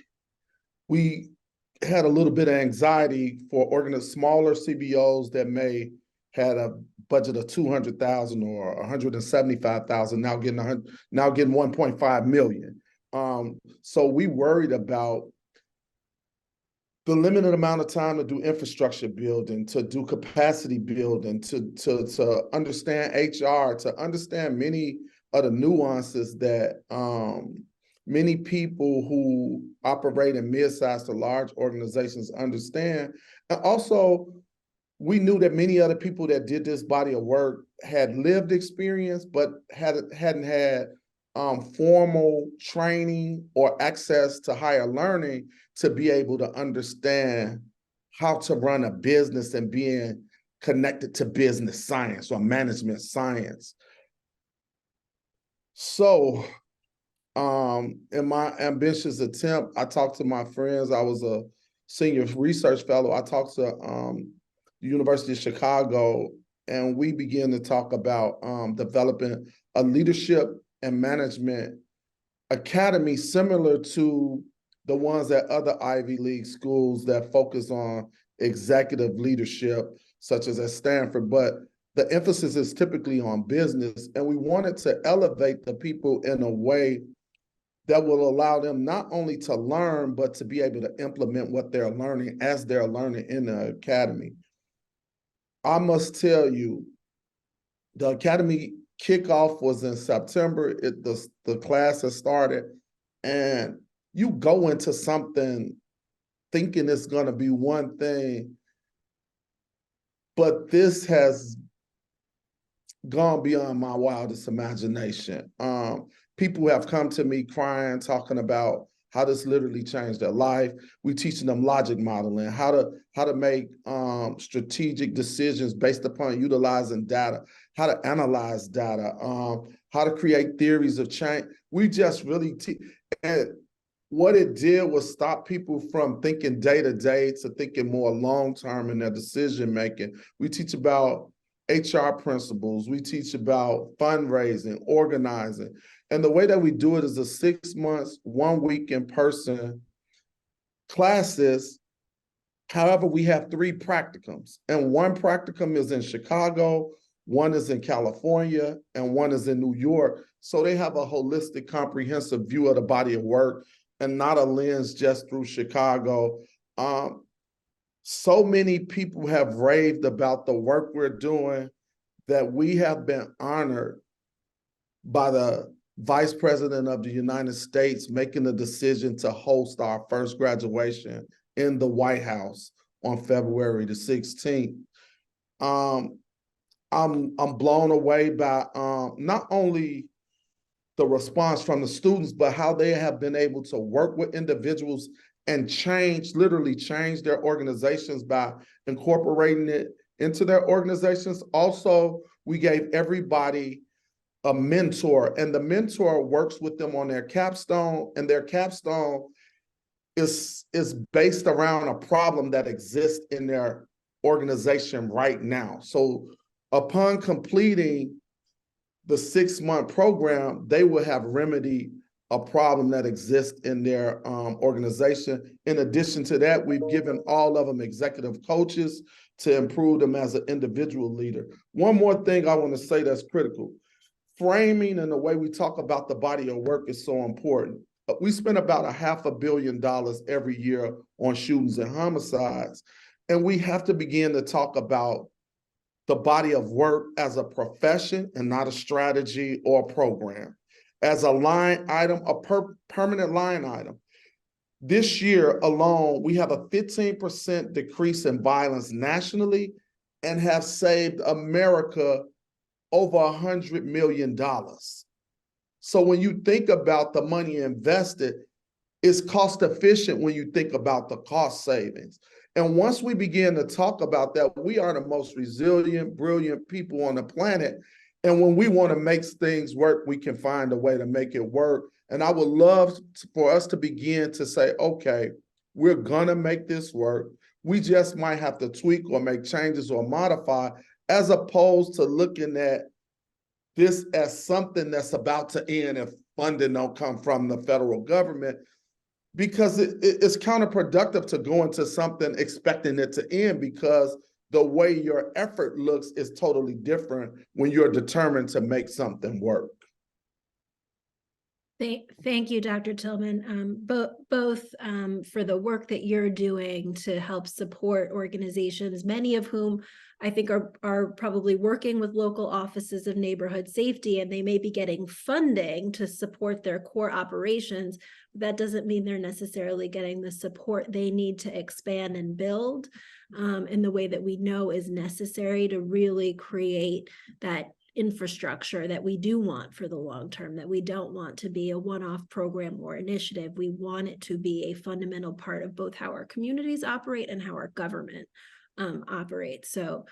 had a little bit of anxiety for smaller CBOs that may had a budget of 200,000 or 175,000, now getting 1.5 million. So we worried about the limited amount of time to do infrastructure building, to do capacity building, to understand HR, to understand many of the nuances that many people who operate in mid-sized to large organizations understand. And also, we knew that many other people that did this body of work had lived experience, but hadn't had formal training or access to higher learning to be able to understand how to run a business and being connected to business science or management science. So in my ambitious attempt, I talked to my friends. I was a senior research fellow. I talked to the University of Chicago, and we began to talk about developing a leadership and management academy similar to the ones at other Ivy League schools that focus on executive leadership, such as at Stanford, but the emphasis is typically on business. And we wanted to elevate the people in a way that will allow them not only to learn, but to be able to implement what they're learning as they're learning in the academy. I must tell you, the academy kickoff was in September. The class has started, and you go into something thinking it's going to be one thing, but this has gone beyond my wildest imagination. People have come to me crying, talking about how this literally changed their life. We're teaching them logic modeling, how to make strategic decisions based upon utilizing data, how to analyze data, how to create theories of change. We just really and what it did was stop people from thinking day to day to thinking more long-term in their decision making. We teach about HR principles. We teach about fundraising, organizing. And the way that we do it is a 6 months, 1 week in person classes. However, we have 3 practicums, and 1 practicum is in Chicago, 1 is in California, and 1 is in New York. So they have a holistic, comprehensive view of the body of work and not a lens just through Chicago. So many people have raved about the work we're doing that we have been honored by the Vice President of the United States making the decision to host our first graduation in the White House on February the 16th. I'm blown away by not only the response from the students, but how they have been able to work with individuals and literally change their organizations by incorporating it into their organizations. Also, we gave everybody a mentor, and the mentor works with them on their capstone, and their capstone is based around a problem that exists in their organization right now. So upon completing the 6-month program, they will have remedied a problem that exists in their organization. In addition to that, we've given all of them executive coaches to improve them as an individual leader. One more thing I want to say that's critical. Framing and the way we talk about the body of work is so important. We spend about $500 million every year on shootings and homicides. And we have to begin to talk about the body of work as a profession and not a strategy or a program. As a line item, a permanent line item. This year alone, we have a 15% decrease in violence nationally and have saved America over $100 million. So when you think about the money invested, it's cost efficient when you think about the cost savings. And once we begin to talk about that, we are the most resilient, brilliant people on the planet. And when we want to make things work, we can find a way to make it work. And I would love for us to begin to say, okay, we're going to make this work. We just might have to tweak or make changes or modify, as opposed to looking at this as something that's about to end if funding don't come from the federal government, because it's counterproductive to go into something expecting it to end, because the way your effort looks is totally different when you're determined to make something work.
Thank you, Dr. Tillman, both for the work that you're doing to help support organizations, many of whom I think are probably working with local offices of neighborhood safety, and they may be getting funding to support their core operations. That doesn't mean they're necessarily getting the support they need to expand and build in the way that we know is necessary to really create that infrastructure that we do want for the long term, that we don't want to be a one-off program or initiative. We want it to be a fundamental part of both how our communities operate and how our government operates. So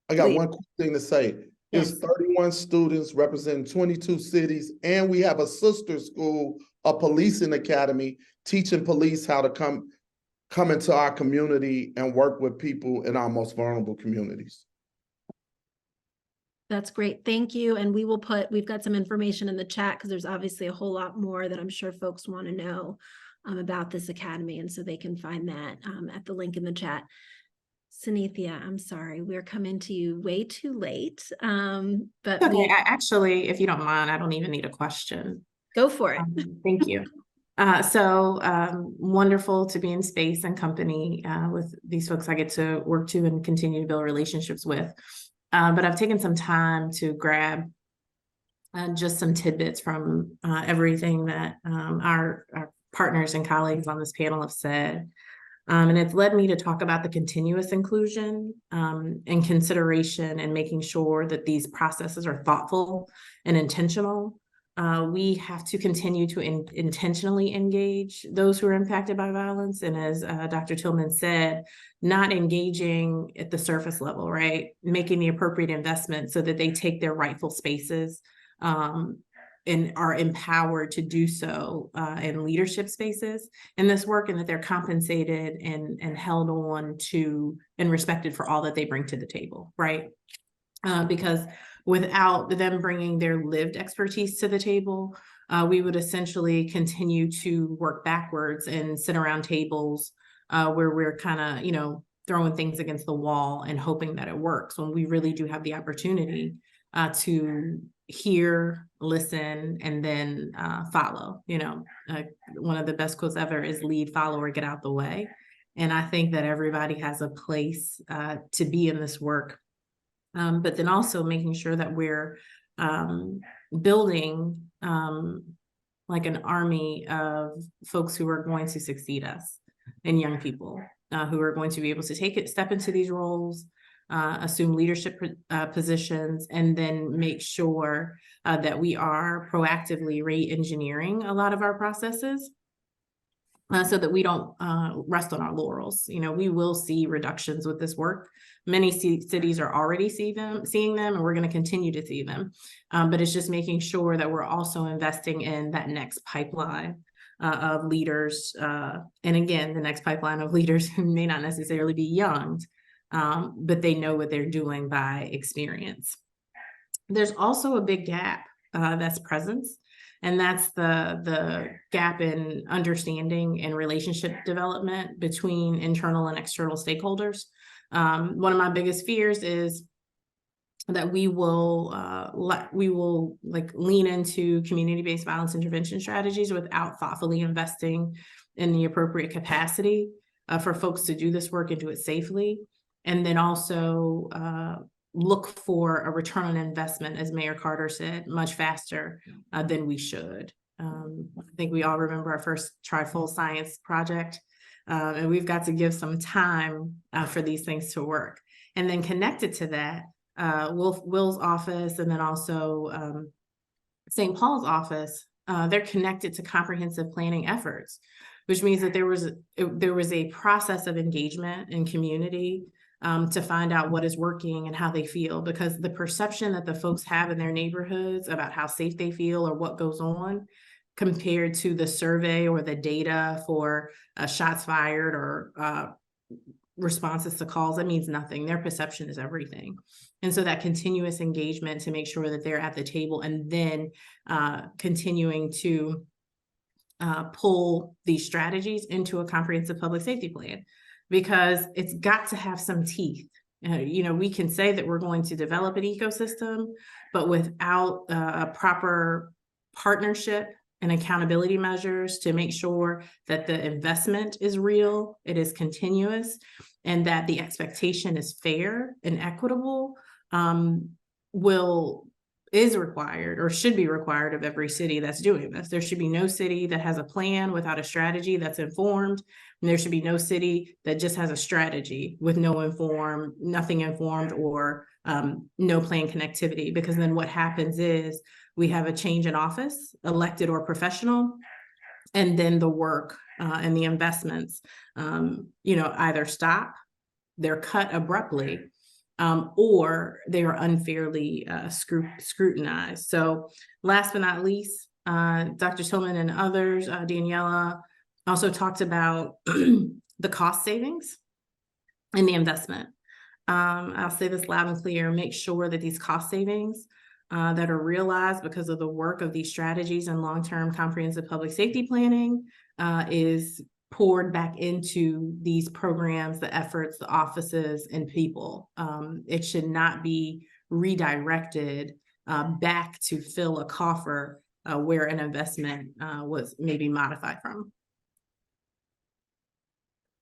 I got one quick thing to say.
Yes.
There's 31 students representing 22 cities, and we have a sister school, a policing academy, teaching police how to come into our community and work with people in our most vulnerable communities.
That's great. Thank you. And we've got some information in the chat, because there's obviously a whole lot more that I'm sure folks want to know about this academy. And so they can find that at the link in the chat. Synethia, I'm sorry, we're coming to you way too late. But
okay, I actually, if you don't mind, I don't even need a question.
Go for it.
Thank you. Wonderful to be in space and company with these folks I get to work to and continue to build relationships with. But I've taken some time to grab just some tidbits from everything that our partners and colleagues on this panel have said. And it's led me to talk about the continuous inclusion and consideration and making sure that these processes are thoughtful and intentional. We have to continue to intentionally engage those who are impacted by violence. And as Dr. Tillman said, not engaging at the surface level, right? Making the appropriate investment so that they take their rightful spaces and are empowered to do so in leadership spaces in this work, and that they're compensated and held on to and respected for all that they bring to the table, right? Because without them bringing their lived expertise to the table, we would essentially continue to work backwards and sit around tables where we're kind of, throwing things against the wall and hoping that it works, when we really do have the opportunity to hear, listen, and then follow. One of the best quotes ever is lead, follow, or get out the way. And I think that everybody has a place to be in this work. But then also making sure that we're building like an army of folks who are going to succeed us, and young people who are going to be able to step into these roles, assume leadership positions, and then make sure that we are proactively re-engineering a lot of our processes. So that we don't rest on our laurels. We will see reductions with this work. Many cities are already seeing them, and we're going to continue to see them. But it's just making sure that we're also investing in that next pipeline of leaders. And again, the next pipeline of leaders who may not necessarily be young, but they know what they're doing by experience. There's also a big gap that's present, and that's the gap in understanding and relationship development between internal and external stakeholders. One of my biggest fears is that we will lean into community-based violence intervention strategies without thoughtfully investing in the appropriate capacity for folks to do this work and do it safely. And then also look for a return on investment, as Mayor Carter said, much faster than we should. I think we all remember our first Tri-Fold Science project, and we've got to give some time for these things to work. And then connected to that, Will's office, and then also St. Paul's office, they're connected to comprehensive planning efforts, which means that there was a process of engagement in community to find out what is working and how they feel, because the perception that the folks have in their neighborhoods about how safe they feel or what goes on compared to the survey or the data for shots fired or responses to calls, that means nothing. Their perception is everything. And so that continuous engagement to make sure that they're at the table, and then continuing to pull these strategies into a comprehensive public safety plan, because it's got to have some teeth. We can say that we're going to develop an ecosystem, but without a proper partnership and accountability measures to make sure that the investment is real, it is continuous, and that the expectation is fair and equitable, is required or should be required of every city that's doing this. There should be no city that has a plan without a strategy that's informed. And there should be no city that just has a strategy with nothing informed, or no plan connectivity, because then what happens is we have a change in office, elected or professional, and then the work and the investments, either stop, they're cut abruptly, or they are unfairly scrutinized. So last but not least, Dr. Tillman and others, Daniela, also talked about the cost savings and the investment. I'll say this loud and clear: make sure that these cost savings that are realized because of the work of these strategies and long-term comprehensive public safety planning is poured back into these programs, the efforts, the offices, and people. It should not be redirected back to fill a coffer where an investment was maybe modified from.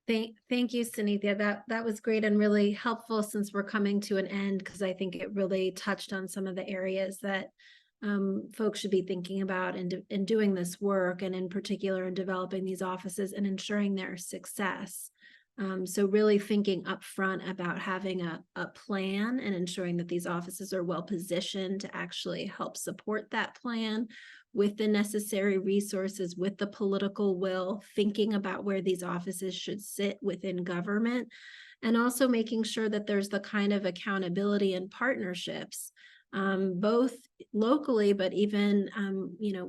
Thank you, Synethia. That was great and really helpful, since we're coming to an end, because I think it really touched on some of the areas that folks should be thinking about in doing this work, and in particular in developing these offices and ensuring their success. So really thinking upfront about having a plan and ensuring that these offices are well positioned to actually help support that plan with the necessary resources, with the political will, thinking about where these offices should sit within government, and also making sure that there's the kind of accountability and partnerships, both locally, but even,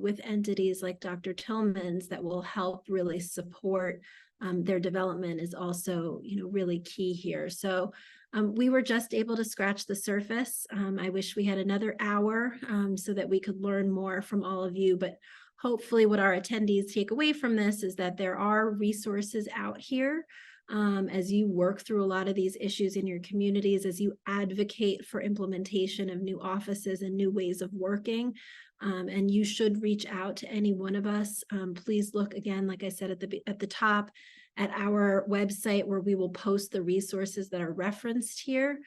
with entities like Dr. Tillman's, that will help really support their development, is also, really key here. So we were just able to scratch the surface. I wish we had another hour so that we could learn more from all of you, but hopefully what our attendees take away from this is that there are resources out here as you work through a lot of these issues in your communities, as you advocate for implementation of new offices and new ways of working. And you should reach out to any one of us. Please look again, like I said at the top, at our website, where we will post the resources that are referenced here,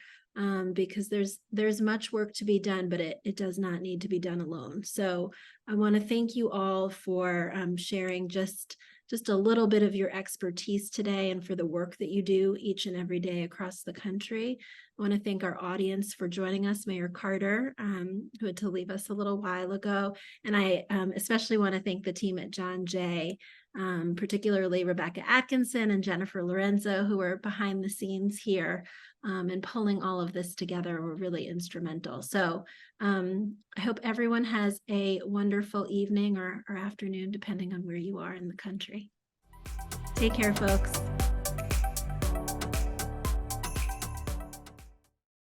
because there's much work to be done, but it does not need to be done alone. So I want to thank you all for sharing just a little bit of your expertise today, and for the work that you do each and every day across the country. I want to thank our audience for joining us, Mayor Carter, who had to leave us a little while ago. And I especially want to thank the team at John Jay, particularly Rebecca Atkinson and Jennifer Lorenzo, who are behind the scenes here. and pulling all of this together were really instrumental. So I hope everyone has a wonderful evening or afternoon, depending on where you are in the country. Take care, folks.